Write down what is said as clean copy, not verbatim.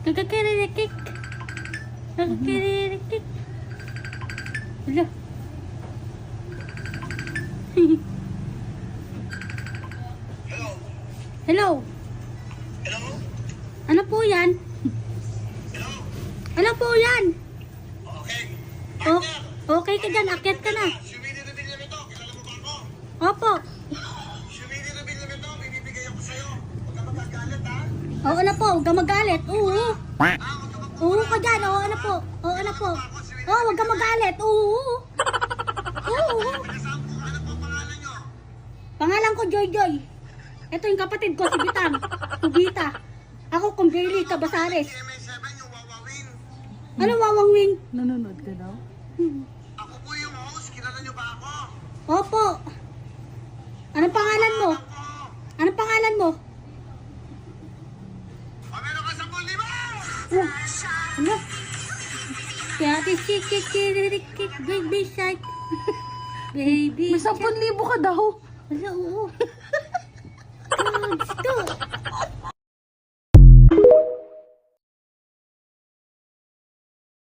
Kakakiririkik. Kakakiririkik. Hala. Hello. Hello? Ano po yan? Hello? Ano po yan? Okay. Oh, okay ka dyan. Akyat ka na. Si Winnie the Bill na ito. Kilala mo ba ako? Opo. Si Winnie the Bill na ito. Bibigay ako sa'yo. Huwag ka magagalit, ha? Oo na po. Huwag ka magalit. Oo. Ah, huwag ka Oo ka dyan. Oo na po. Oo na po. Oo, huwag ka magalit. Oo. Oo. Pinasaan ko. Ano po ang pangalan nyo? Pangalan ko Joy Joy. Ito yung kapatid ko si Bitang. Tubita. Ako kung Bailey Cabasares. GMA7 yung wawawin. Ano Wawang Wing? Nanonood ka daw? Ako po yung host. Kilala nyo ba ako? Opo. Anong pangalan mo? Ako. Anong pangalan mo? O, meron ka 10,000! Oh. Ano? Kaya kikikikirikik baby shark. Baby May 10,000 ka daw. Wala, oo. Gusto.